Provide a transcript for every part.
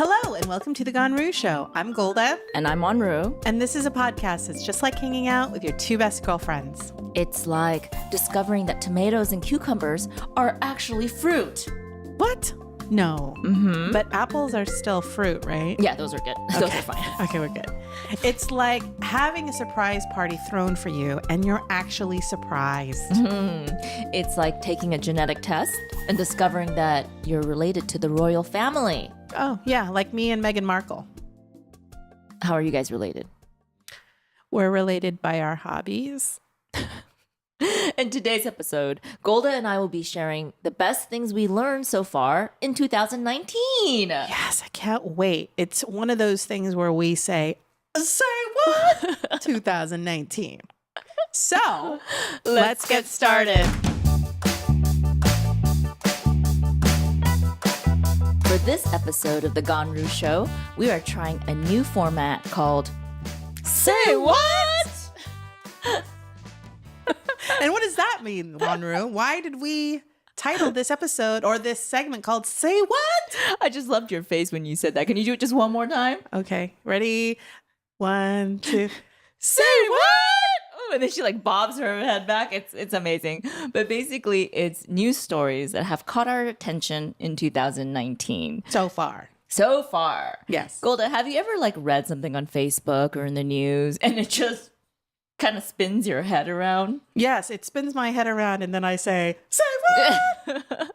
Hello and welcome to the Ganru Show. I'm Golda. And I'm Wanru. And this is a podcast that's just like hanging out with your two best girlfriends. It's like discovering that tomatoes and cucumbers are actually fruit. What? No. Mm-hmm. But apples are still fruit, right? Yeah, those are good. Okay. Those are fine. Okay, we're good. It's like having a surprise party thrown for you and you're actually surprised. Mm-hmm. It's like taking a genetic test and discovering that you're related to the royal family. Oh, yeah, like me and Meghan Markle. How are you guys related? We're related by our hobbies. In today's episode, Golda and I will be sharing the best things we learned so far in 2019. Yes, I can't wait. It's one of those things where we say what? 2019. So, let's get started. For this episode of The Ganru Show, we are trying a new format called Say What? And what does that mean, Wanru? Why did we title this episode or this segment called Say What? I just loved your face when you said that. Can you do it just one more time? Okay, ready? 1, 2. Say what? Oh, and then she like bobs her head back. It's amazing. But basically, it's news stories that have caught our attention in 2019. So far. Yes. Golda, have you ever like read something on Facebook or in the news and it just kind of spins your head around? Yes, it spins my head around and then I say, say what?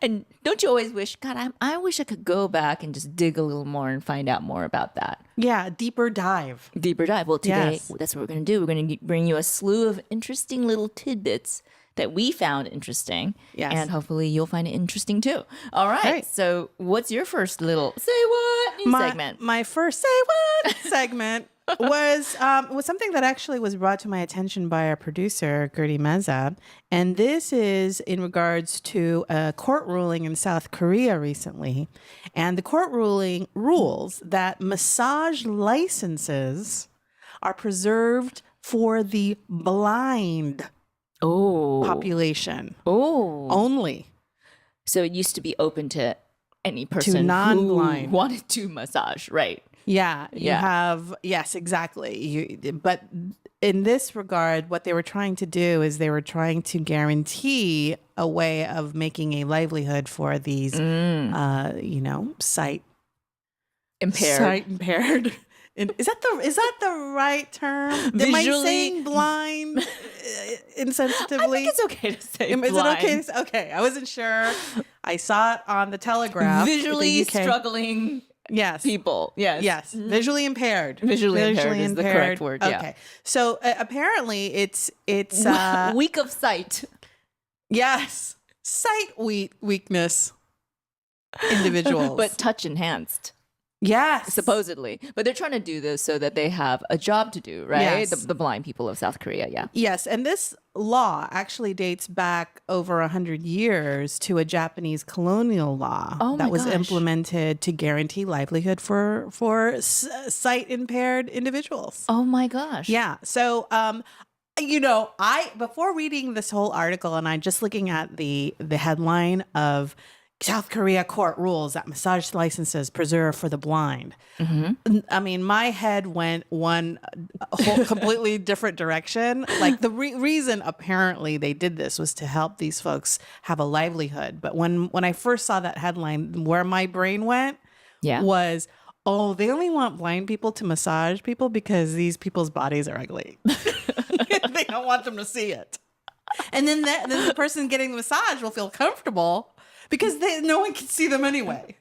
And don't you always wish, God, I wish I could go back and just dig a little more and find out more about that. Yeah, deeper dive. Well, today, Yes. That's what we're going to do. We're going to bring you a slew of interesting little tidbits that we found interesting. Yes. And hopefully you'll find it interesting too. All right. Great. So what's your first little Say What news segment? My first Say What segment was something that actually was brought to my attention by our producer, Gertie Meza. And this is in regards to a court ruling in South Korea recently. And the court ruling rules that massage licenses are preserved for the blind population only. So it used to be open to any person non-blind who wanted to massage, right? Yeah, you have, yes, exactly. But in this regard, what they were trying to do is they were trying to guarantee a way of making a livelihood for these, sight impaired. Is that the right term? Am I saying blind insensitively? I think it's okay to say blind. Is it okay? Okay, I wasn't sure. I saw it on the Telegraph. Visually struggling. Yes. People. Yes. Yes. Mm-hmm. Visually impaired. Visually impaired is the correct word. Yeah. Okay. So apparently it's weak of sight. Yes. Sight weakness individuals. But touch enhanced. Yes. Supposedly. But they're trying to do this so that they have a job to do, right? Yes. The blind people of South Korea, yeah. Yes. And this law actually dates back over 100 years to a Japanese colonial law that was implemented to guarantee livelihood for sight impaired individuals. Oh my gosh. Yeah. So, before reading this whole article and I just looking at the headline of South Korea court rules that massage licenses preserve for the blind. Mm-hmm. I mean, my head went one whole completely different direction. Like the reason apparently they did this was to help these folks have a livelihood. But when I first saw that headline, where my brain went was, oh, they only want blind people to massage people because these people's bodies are ugly. They don't want them to see it. And then the person getting the massage will feel comfortable because no one can see them anyway.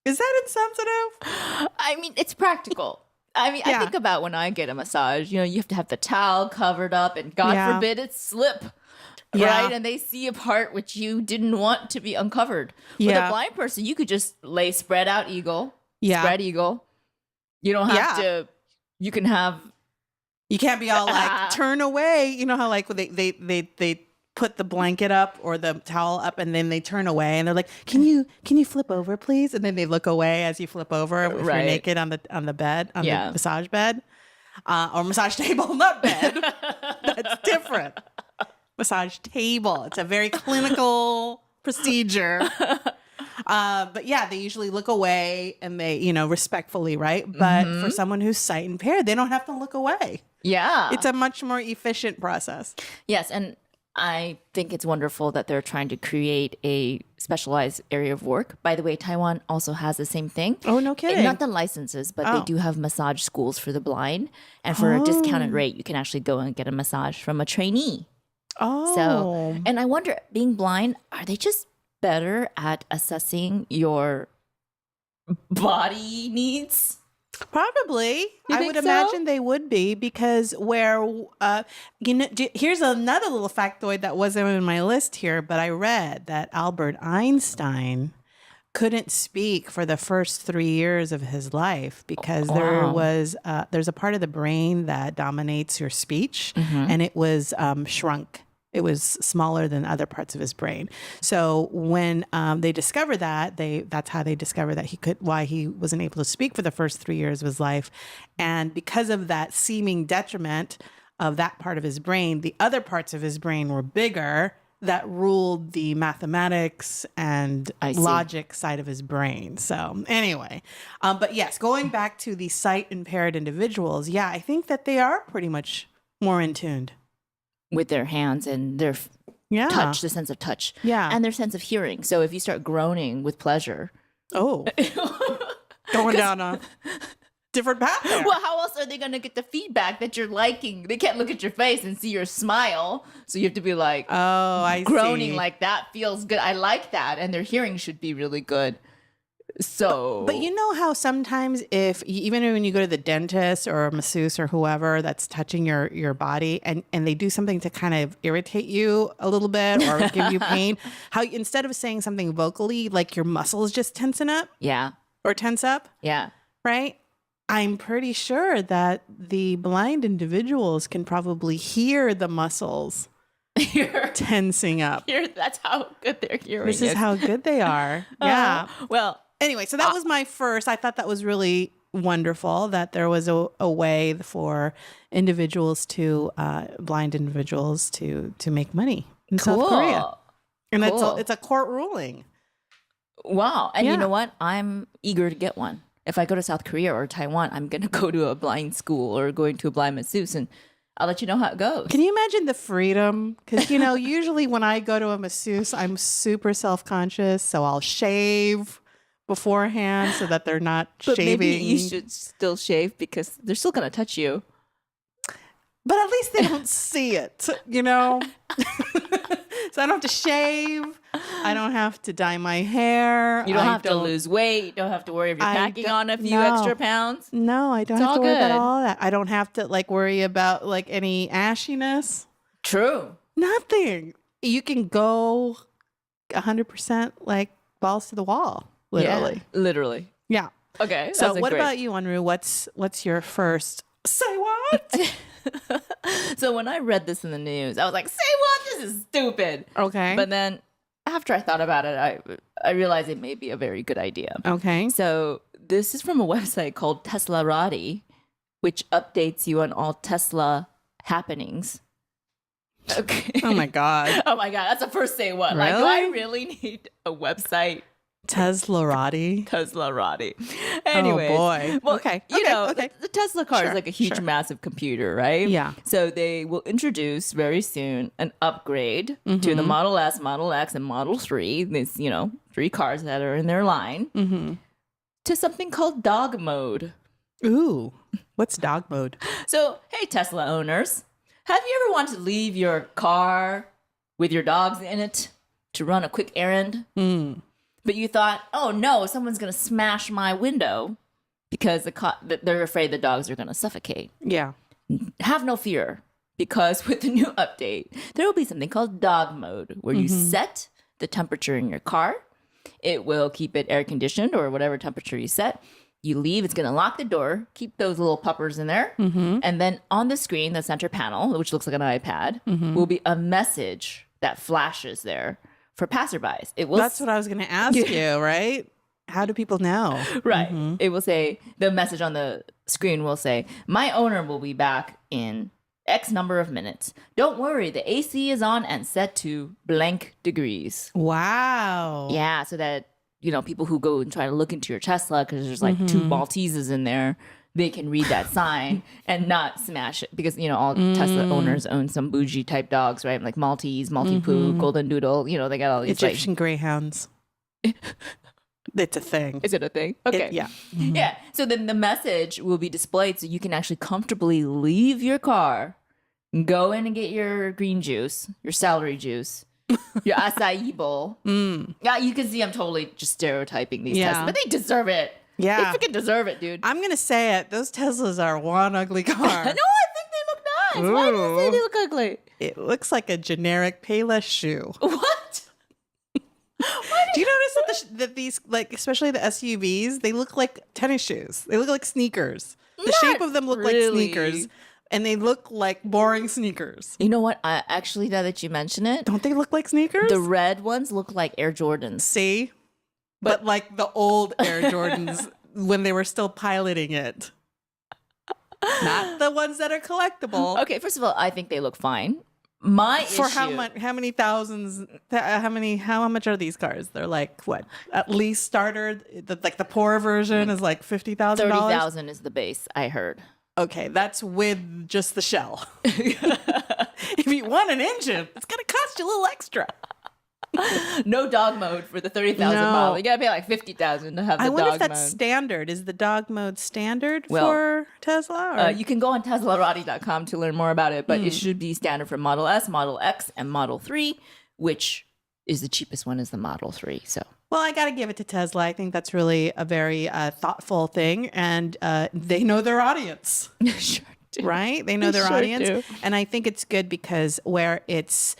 Is that insensitive? I mean, it's practical. I mean, I think about when I get a massage, you have to have the towel covered up and God forbid it slip. Right? And they see a part which you didn't want to be uncovered. With a blind person, you could just lay spread eagle. You don't have to, you can have. You can't be all like, turn away. You know how like they put the blanket up or the towel up and then they turn away and they're like, can you flip over please? And then they look away as you flip over if you're naked on the bed, on the massage bed or massage table, not bed. That's different. Massage table. It's a very clinical procedure. But yeah, they usually look away and they, respectfully, right? But for someone who's sight impaired, they don't have to look away. Yeah. It's a much more efficient process. Yes. And I think it's wonderful that they're trying to create a specialized area of work. By the way, Taiwan also has the same thing. Oh, no kidding. Not the licenses, but they do have massage schools for the blind. And for a discounted rate, you can actually go and get a massage from a trainee. Oh. So, and I wonder, being blind, are they just better at assessing your body needs? Probably. I would think imagine they would be, because here's another little factoid that wasn't in my list here, but I read that Albert Einstein couldn't speak for the first 3 years of his life because there's a part of the brain that dominates your speech, and it was shrunk. It was smaller than other parts of his brain. So when they discovered that's how they discovered that why he wasn't able to speak for the first 3 years of his life. And because of that seeming detriment of that part of his brain, the other parts of his brain were bigger that ruled the mathematics and logic side of his brain. So anyway, but yes, going back to the sight impaired individuals, yeah, I think that they are pretty much more in tuned. With their hands and their touch, the sense of touch. Yeah. And their sense of hearing. So if you start groaning with pleasure. Oh. Going down a different path there. Well, how else are they going to get the feedback that you're liking? They can't look at your face and see your smile. So you have to be like, groaning like that feels good. I like that. And their hearing should be really good. So, but you know how sometimes even when you go to the dentist or a masseuse or whoever that's touching your body and they do something to kind of irritate you a little bit or give you pain, how instead of saying something vocally, like your muscles just tense up. Yeah. Or tense up. Yeah. Right. I'm pretty sure that the blind individuals can probably hear the muscles tensing up. That's how good their hearing is. This is how good they are. Yeah. Well, anyway, so that was my first. I thought that was really wonderful that there was a way for blind individuals to make money in South Korea. And it's a court ruling. Wow. And you know what? I'm eager to get one. If I go to South Korea or Taiwan, I'm going to go to a blind school or going to a blind masseuse, and I'll let you know how it goes. Can you imagine the freedom? Because, usually when I go to a masseuse, I'm super self-conscious. So I'll shave beforehand so that they're not shaving. Maybe you should still shave because they're still going to touch you. But at least they don't see it, So I don't have to shave. I don't have to dye my hair. You don't have to lose weight. You don't have to worry if you're packing on a few extra pounds. No, I don't have to worry about all that. I don't have to worry about any ashiness. True. Nothing. You can go 100% balls to the wall. Literally. Yeah, literally. Yeah. Okay. So what about you, Wanru? What's your first? Say what? So when I read this in the news, I was like, say what? This is stupid. Okay. But then after I thought about it, I realized it may be a very good idea. Okay. So this is from a website called Teslarati, which updates you on all Tesla happenings. Okay. Oh my God. Oh my God. That's the first say what? Really? Do I really need a website? Teslarati. Anyway. Oh boy. Well, okay. The Tesla car is like a huge, sure. massive computer, right? Yeah. So they will introduce very soon an upgrade to the Model S, Model X, and Model 3. These, 3 cars that are in their line to something called dog mode. Ooh. What's dog mode? So, hey, Tesla owners, have you ever wanted to leave your car with your dogs in it to run a quick errand? But you thought, oh no, someone's going to smash my window because they're afraid the dogs are going to suffocate. Yeah. Have no fear, because with the new update, there will be something called dog mode where you set the temperature in your car. It will keep it air conditioned or whatever temperature you set. You leave, it's going to lock the door, keep those little puppers in there. And then on the screen, the center panel, which looks like an iPad, will be a message that flashes there for passerbys. That's what I was going to ask you, right? How do people know? Right. It will say, the message on the screen will say, my owner will be back in X number of minutes. Don't worry, the AC is on and set to blank degrees. Wow. Yeah, so that people who go and try to look into your Tesla because there's like two Malteses in there, they can read that sign and not smash it because, all Tesla owners own some bougie type dogs, right? Like Maltese, Maltipoo, Golden Doodle, they got all these Egyptian greyhounds. It's a thing. Is it a thing? Okay. Yeah. Yeah. So then the message will be displayed so you can actually comfortably leave your car, go in and get your green juice, your celery juice, your acai bowl. Yeah, you can see I'm totally just stereotyping these Teslas, but they deserve it. Yeah. They freaking deserve it, dude. I'm going to say it. Those Teslas are one ugly car. No, I think they look nice. Why do you say they look ugly? It looks like a generic Payless shoe. What? Do you notice that these, like, especially the SUVs, they look like tennis shoes. They look like sneakers. The shape of them look like sneakers. And they look like boring sneakers. You know what? Actually, now that you mention it. Don't they look like sneakers? The red ones look like Air Jordans. See? But like the old Air Jordans when they were still piloting it. Not the ones that are collectible. Okay, first of all, I think they look fine. My For issue, how much? How many thousands? How much are these cars? They're like what? At least starter. The poor version is like $50,000. $30,000 is the base. I heard. Okay, that's with just the shell. If you want an engine, it's gonna cost you a little extra. No dog mode for the 30,000 model. You gotta pay like 50,000 to have the dog mode. I wonder if that's standard. Is the dog mode standard for Tesla? You can go on teslarati.com to learn more about it, but it should be standard for Model S, Model X, and Model 3, which is the cheapest one is the Model 3. So. Well, I got to give it to Tesla. I think that's really a very thoughtful thing, and they know their audience. Sure do. Right? They know their audience, do. and I think it's good because where it's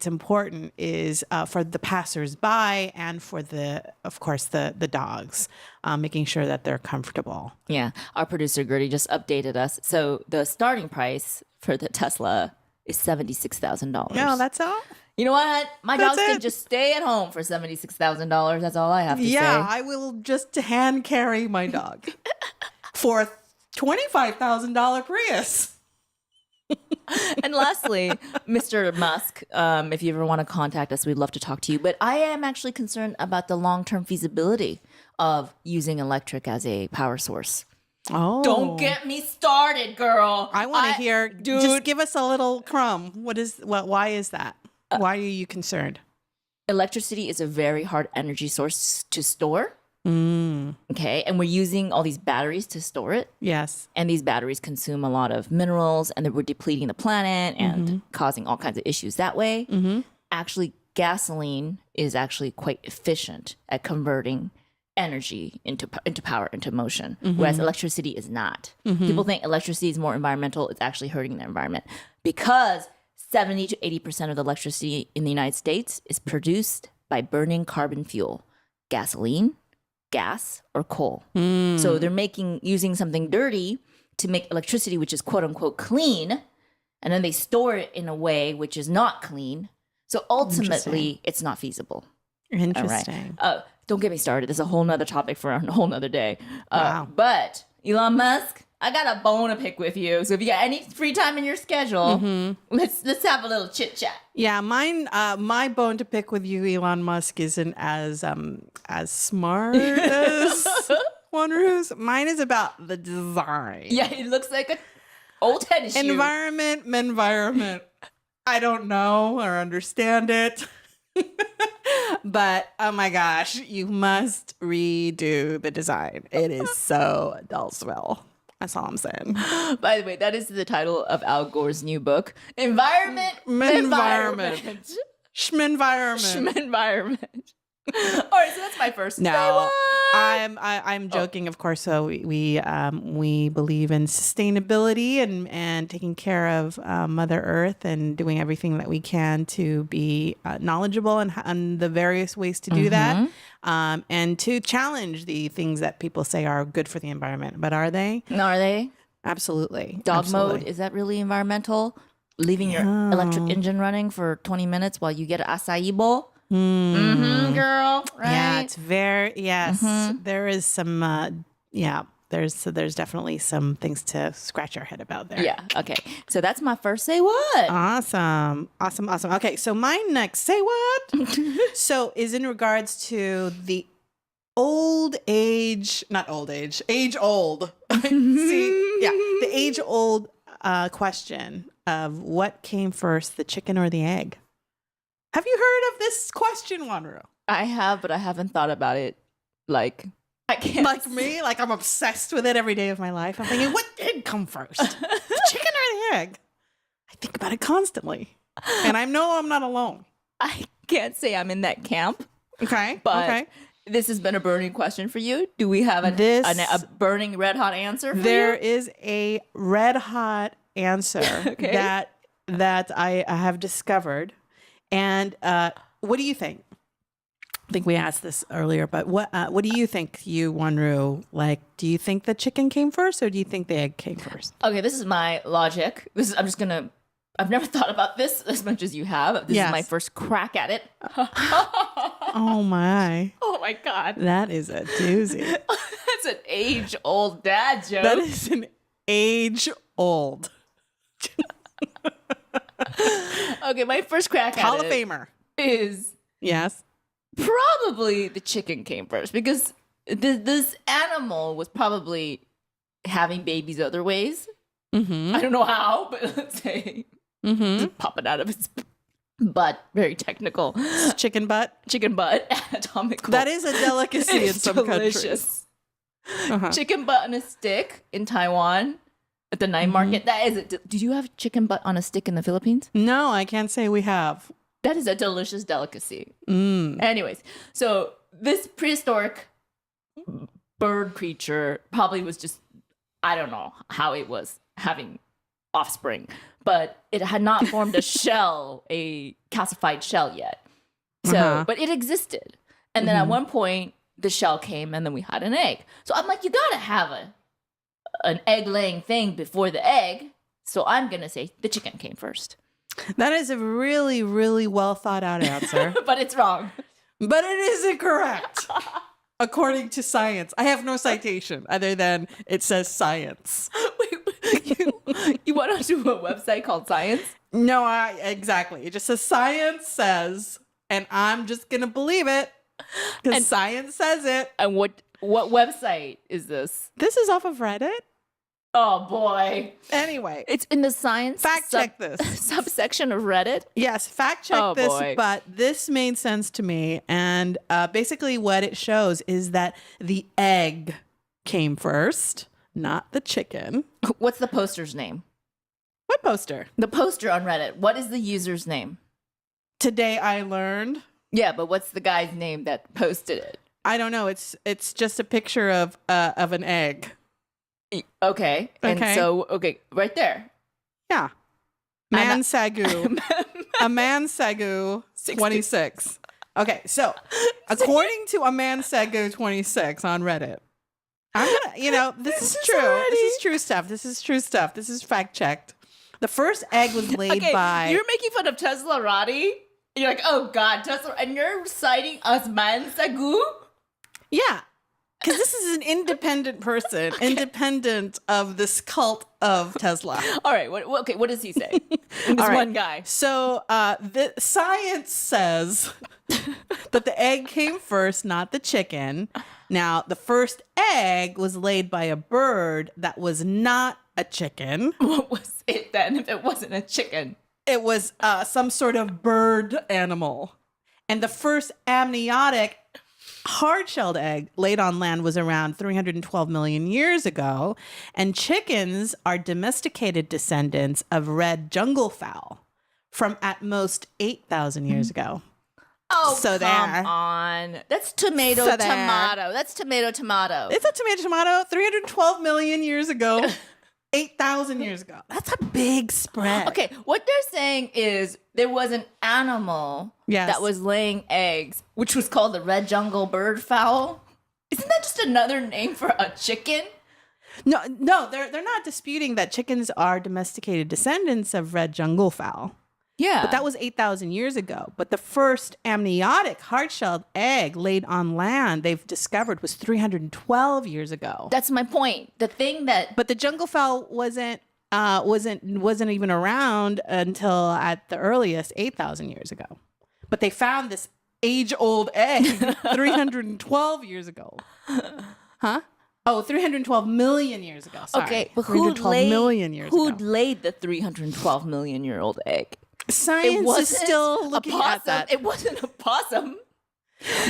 important is for the passersby and for of course, the dogs, making sure that they're comfortable. Yeah, our producer Gertie just updated us. So the starting price for the Tesla is $76,000. No, that's all. You know what? My dogs can just stay at home for $76,000. That's all I have to say. Yeah, I will just hand carry my dog for a $25,000 Prius. And lastly, Mr. Musk, if you ever want to contact us, we'd love to talk to you. But I am actually concerned about the long-term feasibility of using electric as a power source. Oh, don't get me started, girl. I want to hear. Dude, just give us a little crumb. Why is that? Why are you concerned? Electricity is a very hard energy source to store. Okay. And we're using all these batteries to store it. Yes. And these batteries consume a lot of minerals and then we're depleting the planet and causing all kinds of issues that way. Actually, gasoline is actually quite efficient at converting energy into power, into motion, whereas electricity is not. People think electricity is more environmental. It's actually hurting the environment because 70 to 80% of the electricity in the United States is produced by burning carbon fuel, gasoline, gas, or coal. So they're using something dirty to make electricity, which is quote unquote clean, and then they store it in a way which is not clean. So ultimately, it's not feasible. Interesting. Right. Don't get me started. This is a whole nother topic for a whole nother day. Wow. But Elon Musk, I got a bone to pick with you. So if you got any free time in your schedule, let's have a little chit chat. Yeah, my bone to pick with you, Elon Musk, isn't as smart as Wanru's. Mine is about the design. Yeah, it looks like an old tennis shoe. Environment. I don't know or understand it. But oh my gosh, you must redo the design. It is so Adultsville. That's all I'm saying. By the way, that is the title of Al Gore's new book. Environment. Schmenvironment. All right, so that's my first. No, I'm joking, of course. So we believe in sustainability and taking care of Mother Earth and doing everything that we can to be knowledgeable and the various ways to do that, and to challenge the things that people say are good for the environment. But are they? Are they? Absolutely. Dog mode, is that really environmental? Leaving your electric engine running for 20 minutes while you get an acai bowl? Girl, right? Yeah, it's very, yes. There is some, there's definitely some things to scratch our head about there. Yeah. Okay. So that's my first say what. Awesome. Okay, so my next say what? So is in regards to the age old. See, yeah, the age old question of what came first, the chicken or the egg? Have you heard of this question, Wanru? I have, but I haven't thought about it. Like, I can't. Like me, like I'm obsessed with it every day of my life. I'm thinking, what did come first, the chicken or the egg? I think about it constantly, and I know I'm not alone. I can't say I'm in that camp. Okay, but okay. This has been a burning question for you. Do we have a burning red hot answer for you? There is a red hot answer Okay. that I have discovered. And what do you think? I think we asked this earlier, but what do you think, Wanru? Like, do you think the chicken came first, or do you think the egg came first? Okay, this is my logic. I've never thought about this as much as you have. This is my first crack at it. Oh my. Oh my God. That is a doozy. That's an age-old dad joke. That is an age-old. Okay, my first crack at Hall it of Famer is yes. probably the chicken came first, because this animal was probably having babies other ways. Mm-hmm. I don't know how, but let's say just popping out of its butt. Very technical. Chicken butt. Chicken butt, anatomical. That is a delicacy in some countries. Chicken butt on a stick in Taiwan at the night market. That is it. Did you have chicken butt on a stick in the Philippines? No, I can't say we have. That is a delicious delicacy. Anyways, so this prehistoric bird creature probably was just, I don't know how it was having offspring, but it had not formed a shell, a calcified shell yet. So, but it existed. And then at one point, the shell came, and then we had an egg. So I'm like, you gotta have an egg laying thing before the egg. So I'm gonna say the chicken came first. That is a really, really well thought out answer. But it's wrong. But it is incorrect. According to science. I have no citation other than it says science. You went onto a website called Science? No, exactly. It just says science says, and I'm just going to believe it because science says it. And what website is this? This is off of Reddit. Oh, boy. Anyway. It's in the science check this. Subsection of Reddit? Yes, fact check this, boy. But this made sense to me. And basically what it shows is that the egg came first, not the chicken. What's the poster's name? What poster? The poster on Reddit. What is the user's name? Today I learned. Yeah, but what's the guy's name that posted it? I don't know. It's just a picture of an egg. Okay. And so, right there. Yeah. Mansagu. A Mansagu 26. Okay, so according to a Mansagu 26 on Reddit, I'm gonna, this is true. This is true stuff. This is fact checked. The first egg was laid by. You're making fun of Tesla Roddy. You're like, oh God, Tesla, and you're citing us Mansagu? Yeah. Because this is an independent person, independent of this cult of Tesla. All right. What does he say? This one guy. So the science says that the egg came first, not the chicken. Now, the first egg was laid by a bird that was not a chicken. What was it then if it wasn't a chicken? It was some sort of bird animal. And the first amniotic hard-shelled egg laid on land was around 312 million years ago, and chickens are domesticated descendants of red jungle fowl from at most 8,000 years ago. Oh, so come on. That's tomato. That's tomato. It's a tomato. 312 million years ago. 8,000 years ago. That's a big spread. Okay, what they're saying is there was an animal that was laying eggs, which was called the red jungle bird fowl. Isn't that just another name for a chicken? No, they're not disputing that chickens are domesticated descendants of red jungle fowl. Yeah. But that was 8,000 years ago. But the first amniotic hard-shelled egg laid on land they've discovered was 312 years ago. That's my point. The thing that... But the jungle fowl wasn't even around until at the earliest 8,000 years ago. But they found this age-old egg 312 years ago. Huh? Oh, 312 million years ago. Sorry. Okay, but who laid the 312 million year old egg? Science is still looking at that. It wasn't a possum.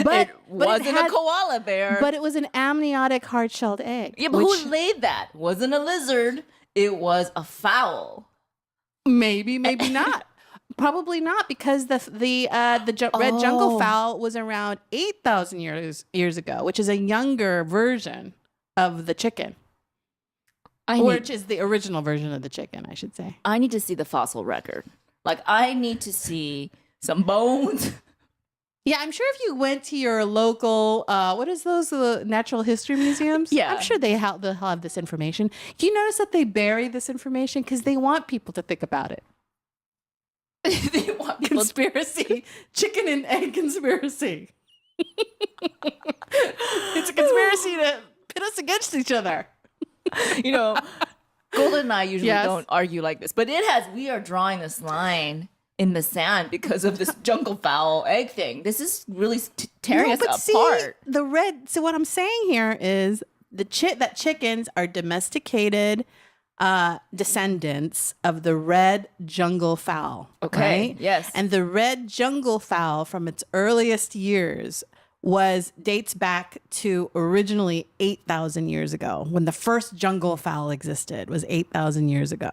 But it wasn't a koala bear. But it was an amniotic hard-shelled egg. Yeah, but who laid that? Wasn't a lizard. It was a fowl. Maybe not. Probably not, because the red jungle fowl was around 8,000 years ago, which is a younger version of the chicken. Which is the original version of the chicken, I should say. I need to see the fossil record. Like, I need to see some bones. Yeah, I'm sure if you went to your local, what is those, natural history museums? Yeah. I'm sure they'll have this information. Do you notice that they bury this information? Because they want people to think about it. They want people conspiracy. Chicken and egg conspiracy. It's a conspiracy to pit us against each other. You know, Golda and I usually don't argue like this, but we are drawing this line in the sand because of this jungle fowl egg thing. This is really tearing us apart. So what I'm saying here is that chickens are domesticated descendants of the red jungle fowl. Okay. Right? Yes. And the red jungle fowl from its earliest years dates back to originally 8,000 years ago, when the first jungle fowl existed, was 8,000 years ago.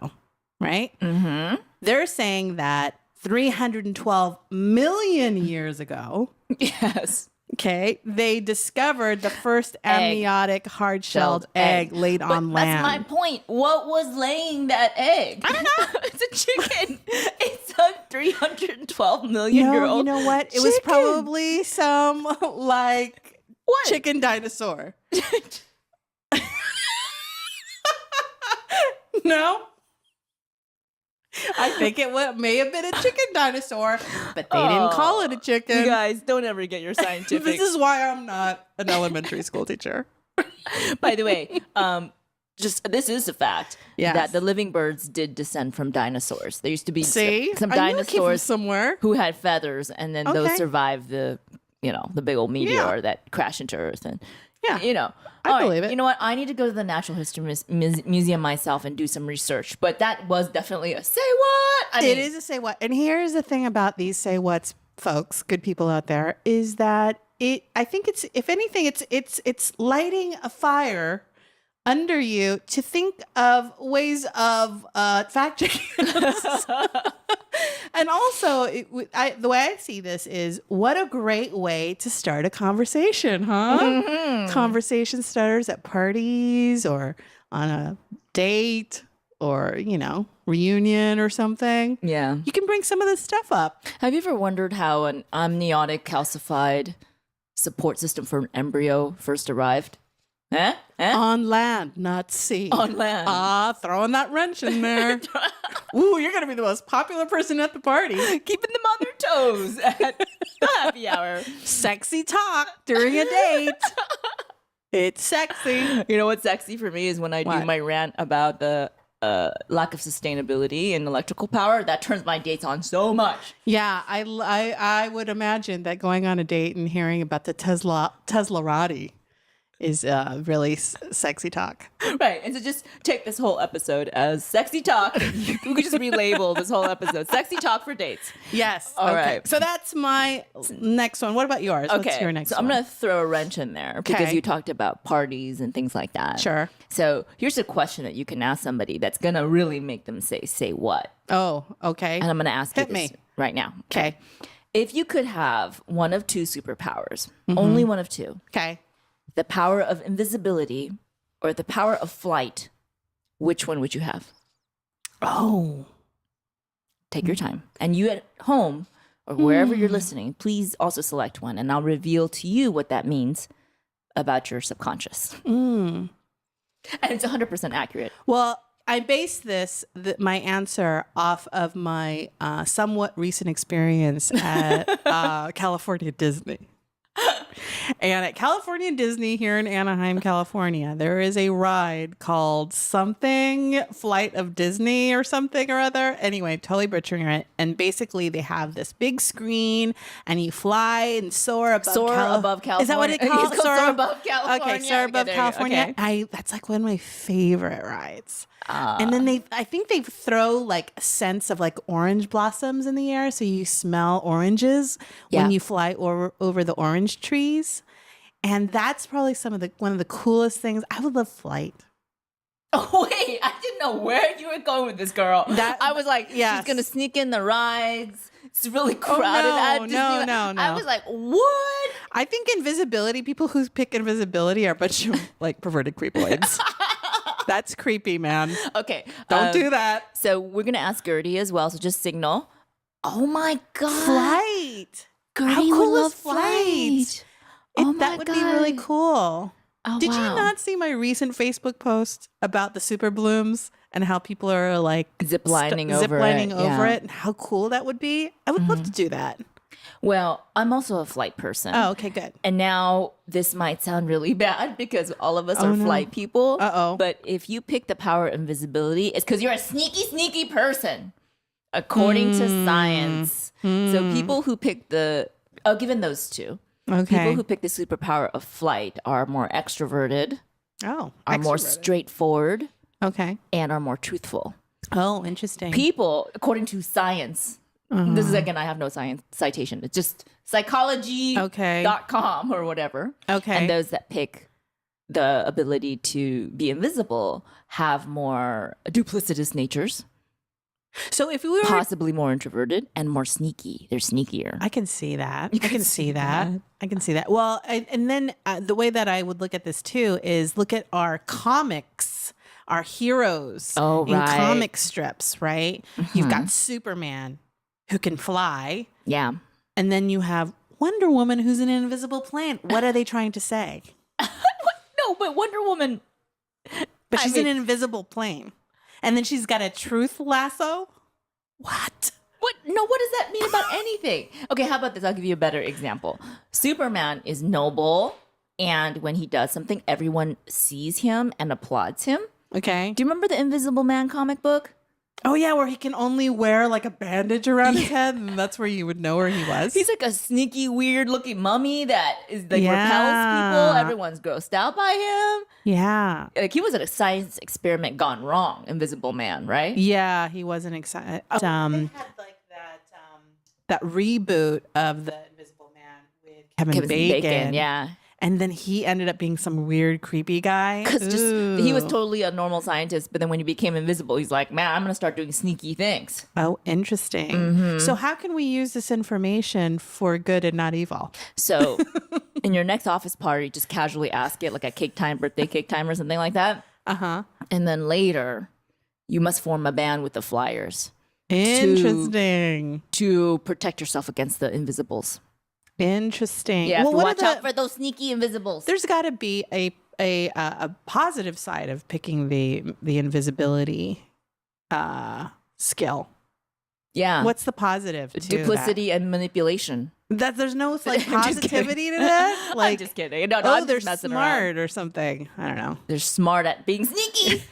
Right? Mm-hmm. They're saying that 312 million years ago. Yes. Okay. They discovered the first amniotic hard-shelled egg laid on land. That's my point. What was laying that egg? I don't know. It's a chicken. It's a 312 million year old. You know what? It was probably some chicken dinosaur. No? I think may have been a chicken dinosaur, but they didn't call it a chicken. You guys, don't ever get your scientific. This is why I'm not an elementary school teacher. By the way, this is a fact that the living birds did descend from dinosaurs. There used to be some dinosaurs somewhere who had feathers, and then those survived the big old meteor that crashed into Earth. And I believe it. You know what? I need to go to the Natural History Museum myself and do some research. But that was definitely a say what. It is a say what. And here's the thing about these say whats, folks, good people out there, is that I think it's, if anything, it's lighting a fire under you to think of ways of fact checking. And also, the way I see this is, what a great way to start a conversation, huh? Mm-hmm. Conversation starters at parties or on a date or, reunion or something. Yeah. You can bring some of this stuff up. Have you ever wondered how an amniotic calcified support system for an embryo first arrived? On land, not sea. On land. Throwing that wrench in there. Ooh, you're going to be the most popular person at the party. Keeping them on their toes at the happy hour. Sexy talk during a date. It's sexy. You know what's sexy for me is when I do my rant about the lack of sustainability in electrical power. That turns my dates on so much. Yeah, I would imagine that going on a date and hearing about the Teslarati is really sexy talk. Right. And so just take this whole episode as sexy talk. We could just relabel this whole episode. Sexy talk for dates. Yes. All right. So that's my next one. What about yours? Okay. What's your next one? I'm going to throw a wrench in there because you talked about parties and things like that. Sure. So here's a question that you can ask somebody that's going to really make them say what? Oh, okay. And I'm going to ask you this right now. Okay. If you could have one of two superpowers, only one of two. Okay. The power of invisibility or the power of flight, which one would you have? Oh. Take your time. And you at home or wherever you're listening, please also select one. And I'll reveal to you what that means about your subconscious. And it's 100% accurate. Well, I based my answer off of my somewhat recent experience at California Disney. And at California Disney here in Anaheim, California, there is a ride called something Flight of Disney or something or other. Anyway, totally butchering it. And basically they have this big screen and you fly and soar above California. Is that what it calls? Soar above California. Okay, soar above California. Okay. That's like one of my favorite rides. And then I think they throw like a sense of like orange blossoms in the air. So you smell oranges when you fly over the orange trees. And that's probably one of the coolest things. I would love flight. Oh, wait, I didn't know where you were going with this, girl. I was like, she's going to sneak in the rides. It's really crowded. No. I was like, what? I think invisibility, people who pick invisibility are a bunch of like perverted creepoids. That's creepy, man. Okay. Don't do that. So we're going to ask Gertie as well. So just signal. Oh my God. Flight. Gertie How cool would love is flight? That would be really cool. Oh, Did you not see my recent Facebook post about the super blooms and how people are like ziplining over it and how cool that would be? I would love to do that. Well, I'm also a flight person. Oh, okay, good. And now this might sound really bad because all of us are flight people. Uh-oh. But if you pick the power of invisibility, it's because you're a sneaky person, according to science. So people who pick given those two, people who pick the superpower of flight are more extroverted, are more straightforward, and are more truthful. Oh, interesting. People, according to science, this is again, I have no science citation. It's just psychology.com or whatever. Okay. And those that pick the ability to be invisible have more duplicitous natures. So if we were possibly more introverted and more sneaky, they're sneakier. I can see that. I can see that. Well, and then the way that I would look at this too is look at our comics, our heroes in comic strips, right? You've got Superman who can fly. Yeah. And then you have Wonder Woman who's in an invisible plane. What are they trying to say? No, but Wonder Woman. But she's in an invisible plane. And then she's got a truth lasso? What? What? No, what does that mean about anything? Okay, how about this? I'll give you a better example. Superman is noble, and when he does something, everyone sees him and applauds him. Okay. Do you remember the Invisible Man comic book? Oh, yeah, where he can only wear like a bandage around his head, and that's where you would know where he was. He's like a sneaky, weird-looking mummy that is like repels people. Everyone's grossed out by him. Yeah. Like he was at a science experiment gone wrong, Invisible Man, right? Yeah, he wasn't excited. They had like that reboot of the Invisible Man with Kevin Bacon. Yeah. And then he ended up being some weird, creepy guy. Because he was totally a normal scientist, but then when he became invisible, he's like, man, I'm going to start doing sneaky things. Oh, interesting. So how can we use this information for good and not evil? So in your next office party, just casually ask it, like a birthday cake time or something like that. And then later, you must form a band with the Flyers. Interesting. To protect yourself against the invisibles. Interesting. Yeah, well, watch out for those sneaky invisibles. There's got to be a positive side of picking the invisibility skill. Yeah. What's the positive? Duplicity and manipulation. That there's no like positivity to that. Like, I'm just kidding. No, they're smart or something. I don't know. They're smart at being sneaky.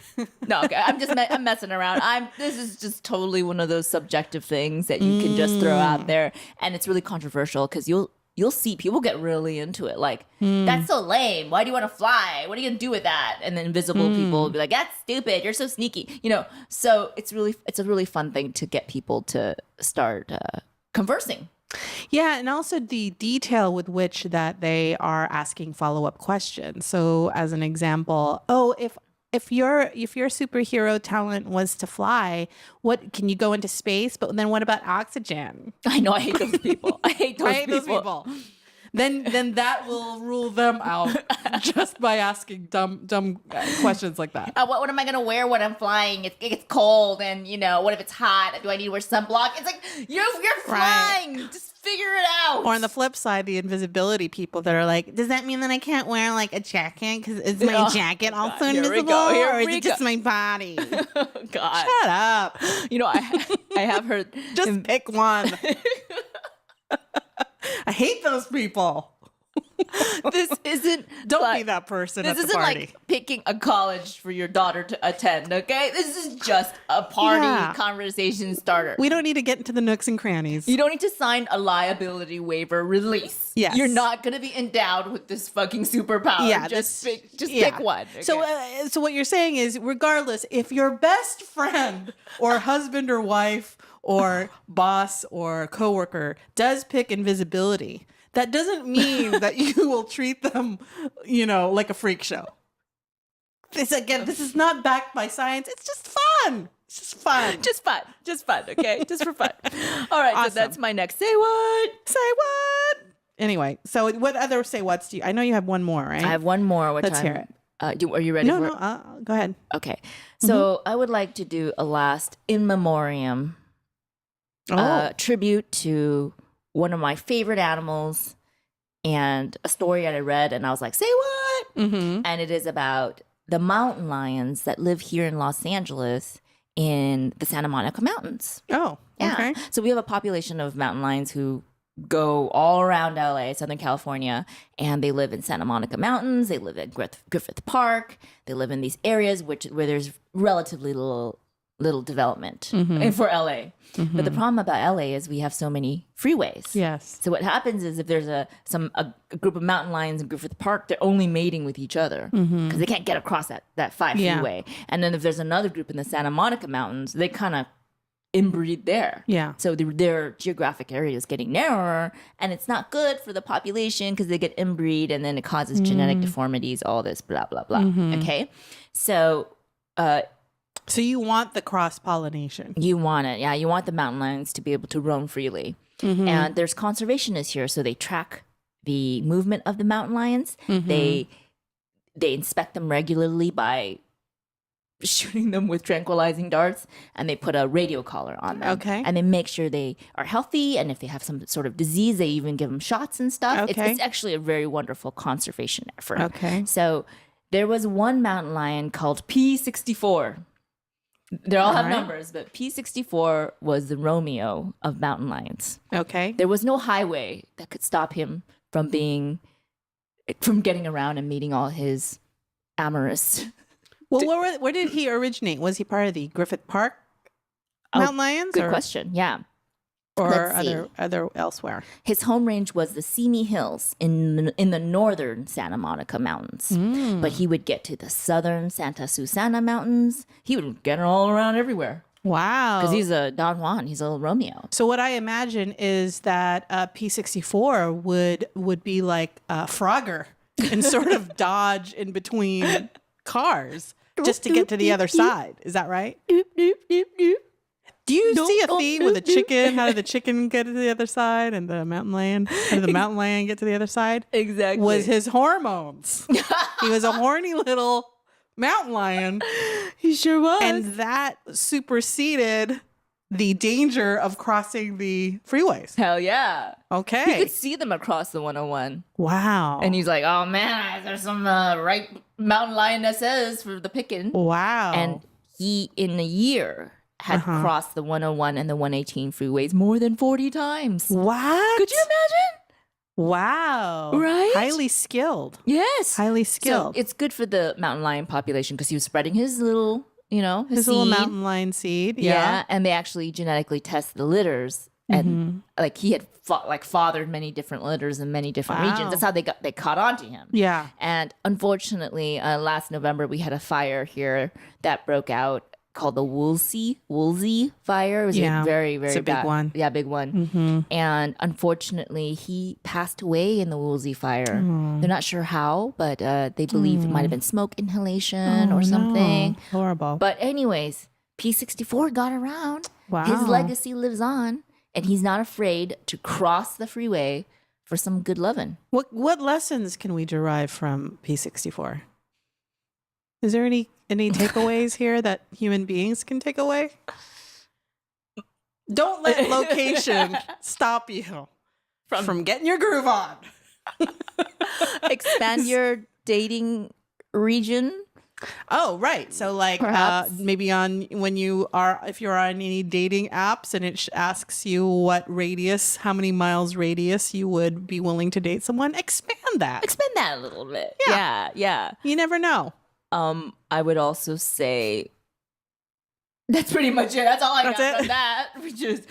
No, okay. I'm messing around. This is just totally one of those subjective things that you can just throw out there, and it's really controversial because you'll see people get really into it. Like, that's so lame. Why do you want to fly? What are you gonna do with that? And then invisible people will be like, that's stupid. You're so sneaky. So it's a really fun thing to get people to start conversing. Yeah, and also the detail with which that they are asking follow-up questions. So as an example, if your superhero talent was to fly, what can you go into space? But then what about oxygen? I know, I hate those people. I hate those people. then that will rule them out just by asking dumb questions like that. What am I gonna wear when I'm flying? It's cold, and what if it's hot? Do I need to wear sunblock? It's like you're flying. Right. Just figure it out. Or on the flip side, the invisibility people that are like, does that mean that I can't wear like a jacket because is my jacket also invisible, or is it just my body? Oh, God, shut up. I have heard. Just pick one. I hate those people. This isn't. Don't be that person at the party. This isn't like picking a college for your daughter to attend, okay? This is just a party conversation starter. We don't need to get into the nooks and crannies. You don't need to sign a liability waiver release. Yes. You're not going to be endowed with this fucking superpower. Yeah, just pick one. Okay? So what you're saying is, regardless, if your best friend or husband or wife or boss or coworker does pick invisibility, that doesn't mean that you will treat them, like a freak show. This is not backed by science. It's just fun. It's just fun. Just fun, okay? Just for fun. All right, awesome. So that's my next say what. Say what? Anyway, so what other say whats do you? I know you have one more, right? I have one more. Let's hear it. Are you ready for it? No, go ahead. Okay. So I would like to do a last in memoriam tribute to one of my favorite animals and a story that I read, and I was like, say what? Mm-hmm. And it is about the mountain lions that live here in Los Angeles in the Santa Monica Mountains. Oh, okay. Yeah. So we have a population of mountain lions who go all around LA, Southern California, and they live in Santa Monica Mountains. They live at Griffith Park. They live in these areas where there's relatively little development for LA. Mm-hmm. But the problem about LA is we have so many freeways. Yes. So what happens is if there's a group of mountain lions in Griffith Park, they're only mating with each other because they can't get across that 5 freeway. And then if there's another group in the Santa Monica Mountains, they kind of inbreed there. Yeah. So their geographic area is getting narrower, and it's not good for the population because they get inbreed, and then it causes genetic deformities, all this blah, blah, blah. Okay? So you want the cross-pollination. You want it. Yeah, you want the mountain lions to be able to roam freely. And there's conservationists here, so they track the movement of the mountain lions. They inspect them regularly by shooting them with tranquilizing darts, and they put a radio collar on them. Okay. And they make sure they are healthy, and if they have some sort of disease, they even give them shots and stuff. Okay. It's actually a very wonderful conservation effort. Okay. So there was one mountain lion called P64. They all have numbers, but P64 was the Romeo of mountain lions. Okay. There was no highway that could stop him from getting around and meeting all his amorous. Well, where did he originate? Was he part of the Griffith Park mountain lions? Good question. Yeah. Or other elsewhere? His home range was the Simi Hills in the northern Santa Monica Mountains. But he would get to the southern Santa Susana Mountains. He would get all around everywhere. Wow. Because he's a Don Juan. He's a Romeo. So what I imagine is that P64 would be like Frogger and sort of dodge in between cars just to get to the other side. Is that right? Do you see a theme with a chicken? How did the chicken get to the other side, and the mountain lion? How did the mountain lion get to the other side? Exactly. Was his hormones. He was a horny little mountain lion. He sure was. And that superseded the danger of crossing the freeways. Hell yeah. Okay. He could see them across the 101. Wow. And he's like, oh man, there's some right mountain lionesses for the picking. Wow. And he, in a year, had crossed the 101 and the 118 freeways more than 40 times. What? Could you imagine? Wow. Right? Highly skilled. Yes. Highly skilled. So it's good for the mountain lion population because he was spreading his little, his seed. Little mountain lion seed. Yeah. And they actually genetically test the litters. And like he had fathered many different litters in many different regions. That's how they caught on to him. Yeah. And unfortunately, last November, we had a fire here that broke out called the Woolsey fire. It was a very, very big one. Yeah, big one. And unfortunately, he passed away in the Woolsey fire. They're not sure how, but they believe it might have been smoke inhalation or something. No. Horrible. But anyways, P64 got around. Wow. His legacy lives on, and he's not afraid to cross the freeway for some good loving. What lessons can we derive from P64? Is there any takeaways here that human beings can take away? Don't let location stop you from getting your groove on. Expand your dating region. Oh, right. So like maybe if you're on any dating apps and it asks you how many miles radius you would be willing to date someone, expand that a little bit. Yeah. You never know. I would also say that's pretty much it. That's all I got from that. Which is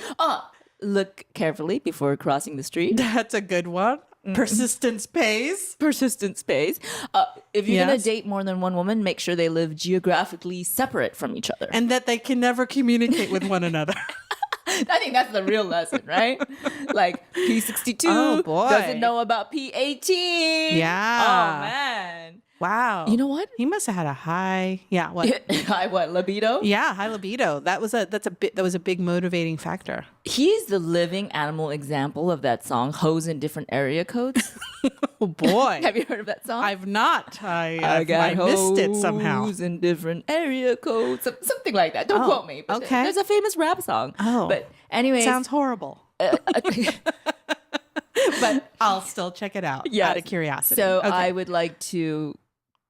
look carefully before crossing the street. That's a good one. Persistence pays. If you're going to date more than one woman, make sure they live geographically separate from each other. And that they can never communicate with one another. I think that's the real lesson, right? Like P62 doesn't know about P18. Yeah. Oh, man. Wow. You know what? He must have had a high, high what, libido? Yeah, high libido. That was a big motivating factor. He's the living animal example of that song, Hoes in Different Area Codes. Oh boy. Have you heard of that song? I've not. I missed it somehow. Hoes in Different Area Codes. Something like that. Don't quote me. But okay. There's a famous rap song. Oh. But anyway. Sounds horrible. But I'll still check it out out of curiosity. So I would like to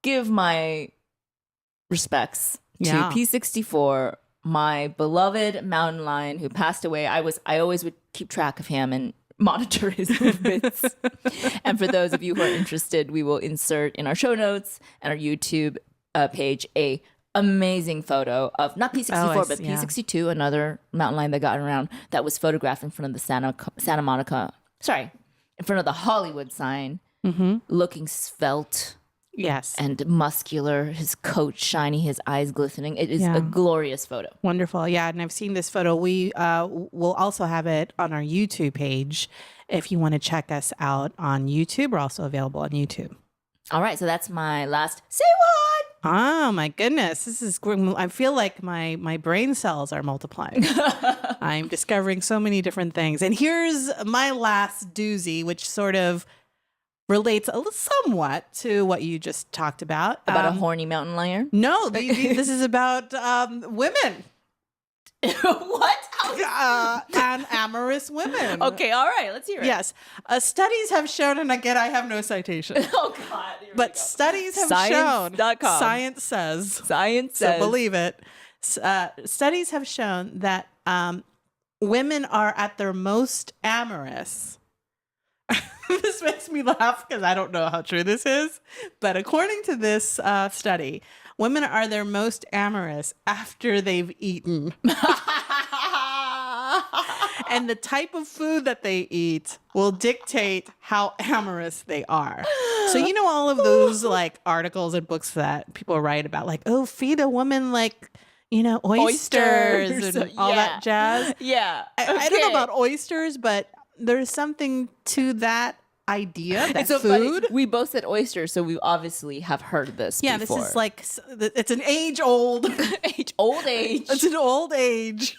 give my respects to P64, my beloved mountain lion who passed away. I always would keep track of him and monitor his movements. And for those of you who are interested, we will insert in our show notes and our YouTube page a amazing photo of not P64 but P62, another mountain lion that got around, that was photographed in front of the in front of the Hollywood sign, looking svelte. Yes. And muscular, his coat shiny, his eyes glistening. It is a glorious photo. Wonderful. Yeah. And I've seen this photo. We will also have it on our YouTube page. If you want to check us out on YouTube, we're also available on YouTube. All right. So that's my last say what? Oh, my goodness. This is great. I feel like my brain cells are multiplying. I'm discovering so many different things. And here's my last doozy, which sort of relates somewhat to what you just talked about. About a horny mountain lion? No, this is about women. What? And amorous women. Okay, all right, let's hear it. Yes. Studies have shown, and again, I have no citation. Oh, God. But studies have shown. Science.com. Science says. So believe it. Studies have shown that women are at their most amorous. This makes me laugh because I don't know how true this is. But according to this study, women are their most amorous after they've eaten. And the type of food that they eat will dictate how amorous they are. So you know all of those like articles and books that people write about, like, oh, feed a woman like, oysters and all that jazz. Yeah. I don't know about oysters, but there's something to that idea. That so food. Funny. We both said oysters, so we obviously have heard this. Yeah, before. This is like it's an age-old, old age. It's an old age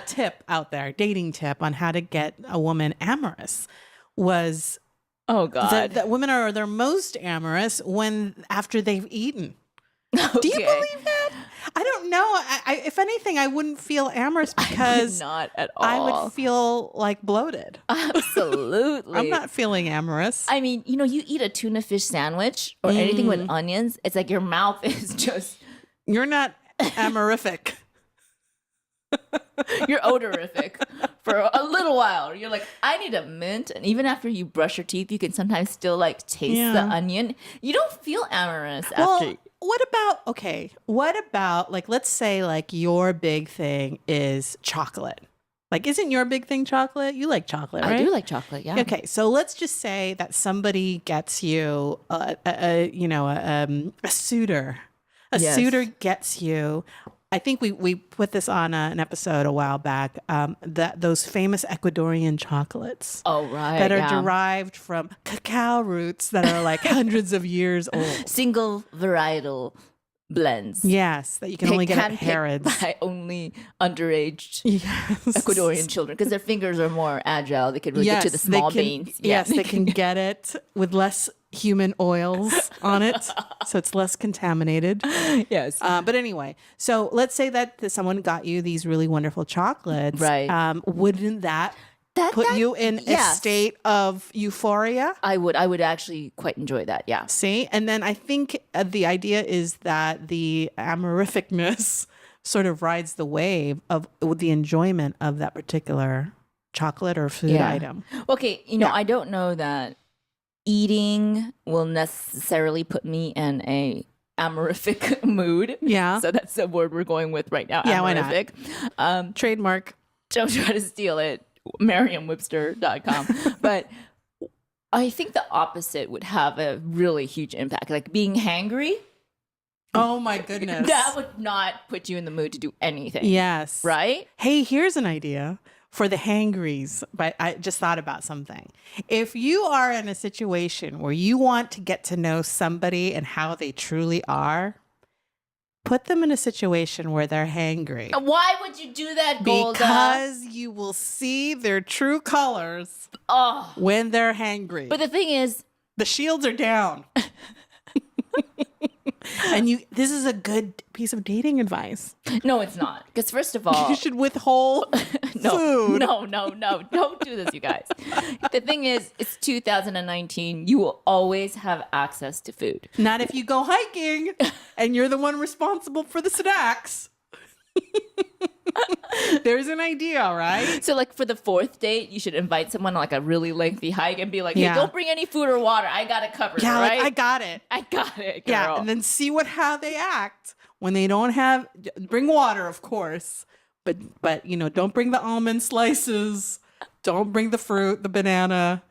tip out there, dating tip on how to get a woman amorous. Was that women are their most amorous after they've eaten. Okay. Do you believe that? I don't know. I if anything, I wouldn't feel amorous because not at all. I would feel like bloated. Absolutely. I'm not feeling amorous. I mean, you eat a tuna fish sandwich or anything with onions. It's like your mouth is just. You're not amorific. You're odorific for a little while. You're like, I need a mint. And even after you brush your teeth, you can sometimes still like taste the onion. You don't feel amorous after. What about like, let's say like your big thing is chocolate. Like, isn't your big thing chocolate? You like chocolate, right? I do like chocolate, yeah. Okay, so let's just say that somebody gets you a suitor. A suitor gets you. I think we put this on an episode a while back. Those famous Ecuadorian chocolates. Oh, right. That are derived from cacao roots that are like hundreds of years old. Single varietal blends. Yes, that you can They only get at handpicked Harrods. by only underage Yes. Ecuadorian children because their fingers are more agile. They can really get to the small veins. Yes, they can get it with less human oils on it, so it's less contaminated. Yes. But anyway, so let's say that someone got you these really wonderful chocolates. Right. Wouldn't that put you in a state of euphoria? I would actually quite enjoy that. Yeah. See? And then I think the idea is that the amorificness sort of rides the wave of with the enjoyment of that particular chocolate or food item. Okay. I don't know that eating will necessarily put me in a amorific mood. Yeah. So that's the word we're going with right now. Yeah, amorific. why not? Trademark. Don't try to steal it. Merriam-Webster.com. But I think the opposite would have a really huge impact. Like being hangry. Oh my goodness. That would not put you in the mood to do anything. Yes. Right? Hey, here's an idea for the hangries, but I just thought about something. If you are in a situation where you want to get to know somebody and how they truly are, put them in a situation where they're hangry. Why would you do that, Golda? Because you will see their true colors when they're hangry. But the thing is, the shields are down. And this is a good piece of dating advice. No, it's not. Because first of all, you should withhold food. No. Don't do this, you guys. The thing is, it's 2019. You will always have access to food. Not if you go hiking and you're the one responsible for the snacks. There's an idea, right? So like for the fourth date, you should invite someone on like a really lengthy hike and be like, hey, don't bring any food or water. I got it covered, right? Like, I got it, girl. Yeah, and then see how they act when they don't have, bring water, of course. But don't bring the almond slices. Don't bring the fruit, the banana.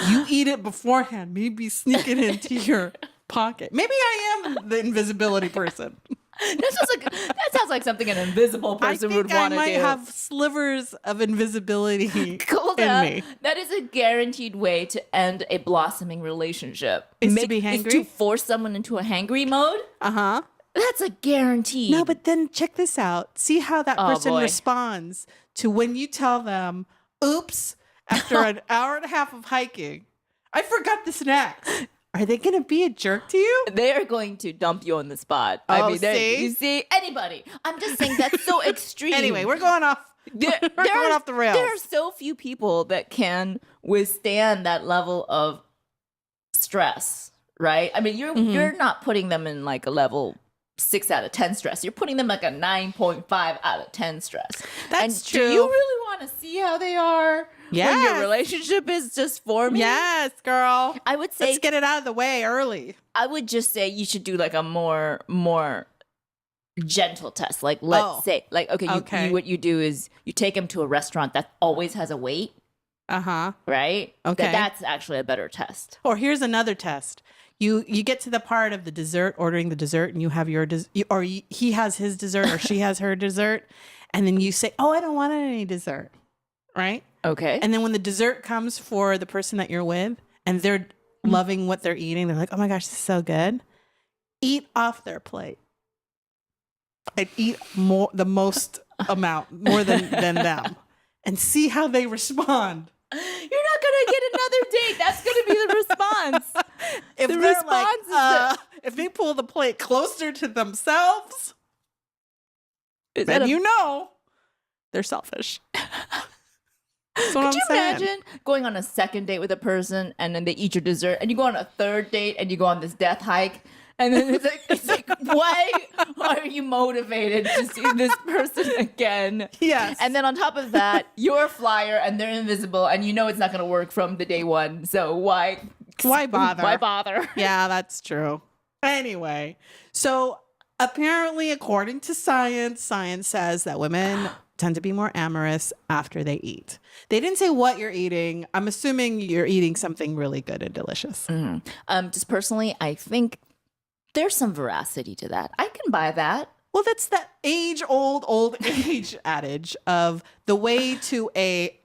You eat it beforehand. Maybe sneak it into your pocket. Maybe I am the invisibility person. That sounds like something an invisible person would want to do. I might have slivers of invisibility Golda, in me. That is a guaranteed way to end a blossoming relationship. To be hangry? Is to force someone into a hangry mode. Uh-huh. That's a guarantee. No, but then check this out. See how that person responds to when you tell them, oops, after an hour and a half of hiking, I forgot the snacks. Are they going to be a jerk to you? They are going to dump you on the spot. You see, anybody. I'm just saying that's so extreme. Anyway, we're going off. We're going off the rails. There are so few people that can withstand that level of stress, right? I mean, you're not putting them in like a level 6 out of 10 stress. You're putting them like a 9.5 out of 10 stress. That's true. Do you really want to see how they are? Yes. When your relationship is just forming? Yes, girl. I would say, let's get it out of the way early. I would just say you should do like a more gentle test. Like let's say, like okay. What you do is you take them to a restaurant that always has a wait. Right. Okay. That's actually a better test. Or here's another test. You get to the part of the dessert, ordering the dessert, and you have your he has his dessert or she has her dessert, and then you say, "Oh, I don't want any dessert," right? Okay. And then when the dessert comes for the person that you're with, and they're loving what they're eating, they're like, "Oh my gosh, this is so good." Eat off their plate and eat the most amount, more than them, and see how they respond. You're not gonna get another date. That's gonna be the response. If the response is if they pull the plate closer to themselves, then they're selfish. That's what Could you imagine going on a second date with a person and then they eat your dessert, and you go on a third date and you go on this death hike, and then it's like why are you motivated to see this person again? Yes. And then on top of that, you're a flyer and they're invisible, and you know it's not going to work from the day one. So why bother? Why bother? Yeah, that's true. Anyway, so apparently, according to science says that women tend to be more amorous after they eat. They didn't say what you're eating. I'm assuming you're eating something really good and delicious. Mm-hmm. Just personally, I think there's some veracity to that. I can buy that. Well, that's that old age adage of the way to a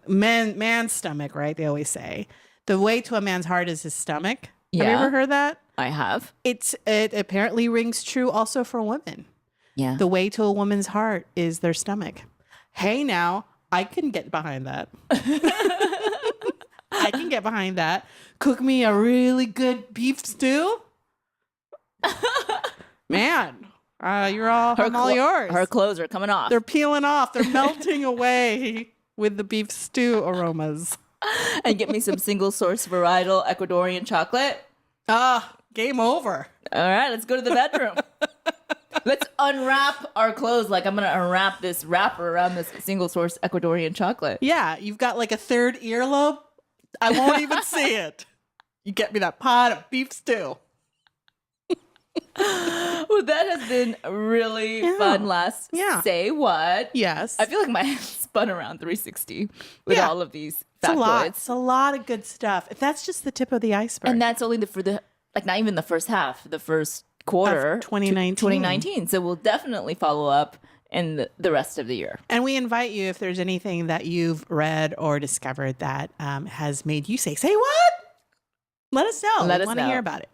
man's stomach, right? They always say the way to a man's heart is his stomach. Yeah. Have you ever heard that? I have. It apparently rings true also for women. Yeah. The way to a woman's heart is their stomach. Hey, now, I can get behind that. I can get behind that. Cook me a really good beef stew. Man, I'm all yours. Her clothes are coming off. They're peeling off. They're melting away with the beef stew aromas. And get me some single source varietal Ecuadorian chocolate. Game over. All right, let's go to the bedroom. Let's unwrap our clothes like I'm going to unwrap this wrapper around this single source Ecuadorian chocolate. Yeah, you've got like a third earlobe. I won't even see it. You get me that pot of beef stew. Well, that has been really fun last Say What. Yes. I feel like my head spun around 360 with all of these factoids. It's a lot of good stuff. That's just the tip of the iceberg. And that's only for the, like, not even the first half, the first quarter of 2019. So we'll definitely follow up in the rest of the year. And we invite you, if there's anything that you've read or discovered that has made you say what? Let us know. Let we us want to know. hear about it.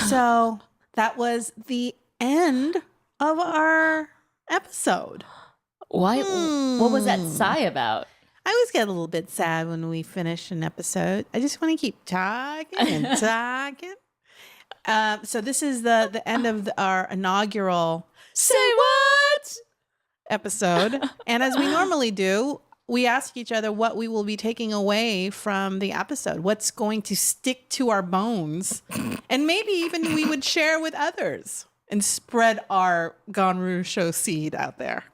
So that was the end of our episode. Why? What was that sigh about? I always get a little bit sad when we finish an episode. I just want to keep talking and talking. So this is the end of our inaugural Say What episode. And as we normally do, we ask each other what we will be taking away from the episode, what's going to stick to our bones. And maybe even we would share with others and spread our Ganru show seed out there.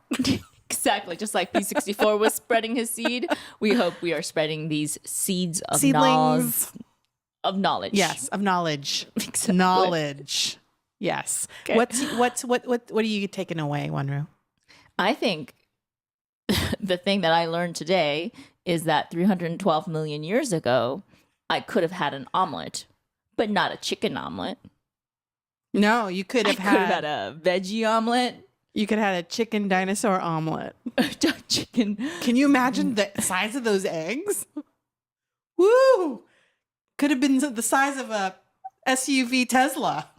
Exactly. Just like P64 was spreading his seed, we hope we are spreading these seeds of Seedlings. Of knowledge. Yes, of knowledge. Exactly. Knowledge. Yes. Okay. What are you taking away, Wanru? I think the thing that I learned today is that 312 million years ago, I could have had an omelet, but not a chicken omelet. No, you could have had a veggie omelet. You could have had a chicken dinosaur omelet. Chicken. Can you imagine the size of those eggs? Woo! Could have been the size of a SUV Tesla.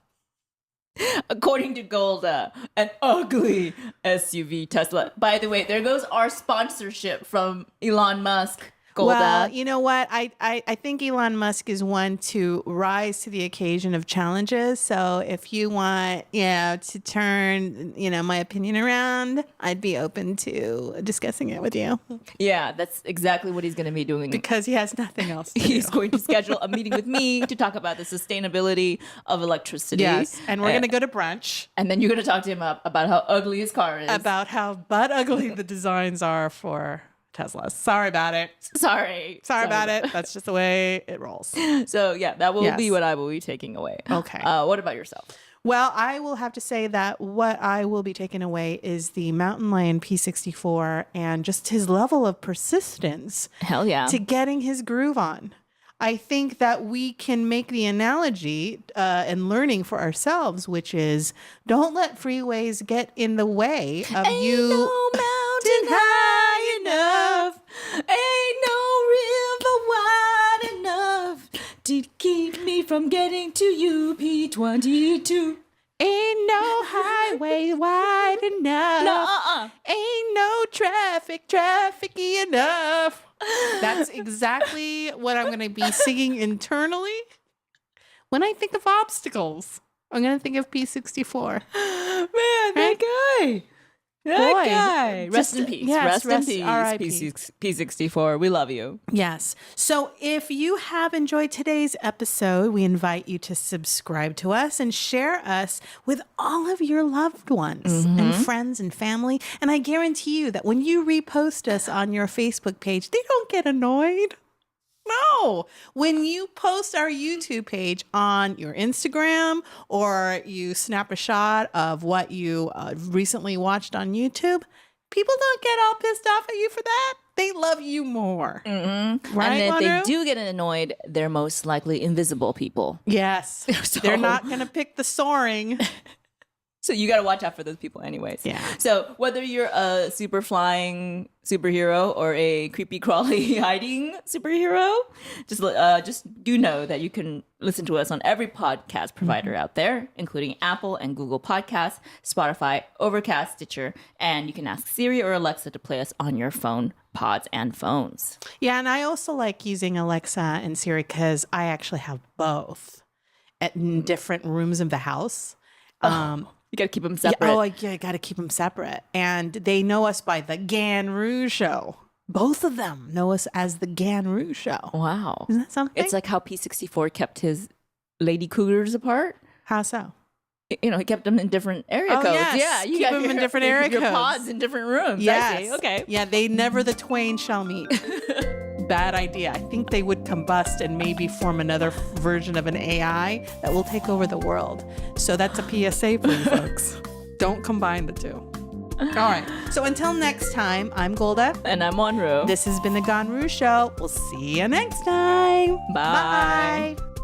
According to Golda, an ugly SUV Tesla. By the way, there goes our sponsorship from Elon Musk. Golda. Well, you know what? I think Elon Musk is one to rise to the occasion of challenges. So if you want, to turn, my opinion around, I'd be open to discussing it with you. Yeah, that's exactly what he's going to be doing. Because he has nothing else to He's do. going to schedule a meeting with me to talk about the sustainability of electricity. Yes, and we're going to go to brunch. And then you're going to talk to him about how ugly his car is. About how butt ugly the designs are for Teslas. Sorry about it. Sorry about it. That's just the way it rolls. So yeah, that will be what I will be taking away. Okay. What about yourself? Well, I will have to say that what I will be taking away is the mountain lion P64 and just his level of persistence. Hell yeah. To getting his groove on. I think that we can make the analogy and learning for ourselves, which is don't let freeways get in the way of Ain't you. No mountain high enough. Ain't no river wide enough to keep me from getting to you, P22. Ain't no highway wide enough. No, Ain't no trafficy enough. That's exactly what I'm going to be singing internally. When I think of obstacles, I'm going to think of P64. Man, that guy. That guy. Rest in peace. Yes, rest in peace. R.I.P. P64. We love you. Yes. So if you have enjoyed today's episode, we invite you to subscribe to us and share us with all of your loved ones and friends and family. And I guarantee you that when you repost us on your Facebook page, they don't get annoyed. No. When you post our YouTube page on your Instagram or you snap a shot of what you recently watched on YouTube, people don't get all pissed off at you for that. They love you more. Mm-hmm. Right, and if Wanru? they do get annoyed, they're most likely invisible people. Yes. So- They're not going to pick the soaring. So you got to watch out for those people anyways. Yeah. So whether you're a super flying superhero or a creepy crawly hiding superhero, just do know that you can listen to us on every podcast provider out there, including Apple and Google Podcasts, Spotify, Overcast, Stitcher, and you can ask Siri or Alexa to play us on your phone pods and phones. Yeah, and I also like using Alexa and Siri because I actually have both in different rooms of the house. You got to keep them separate. I got to keep them separate. And they know us by the Ganru show. Both of them know us as the Ganru show. Wow. Isn't that something? It's like how P64 kept his lady cougars apart. How so? You know, he kept them in different area codes. Yes. Yeah, you keep got them in different area your codes. pods in different rooms. Yes. I see. Okay. Yeah, they never the twain shall meet. Bad idea. I think they would combust and maybe form another version of an AI that will take over the world. So that's a PSA for you folks. Don't combine the two. All right. So until next time, I'm Golda. And I'm Wanru. This has been the Ganru Show. We'll see you next time. Bye. Bye.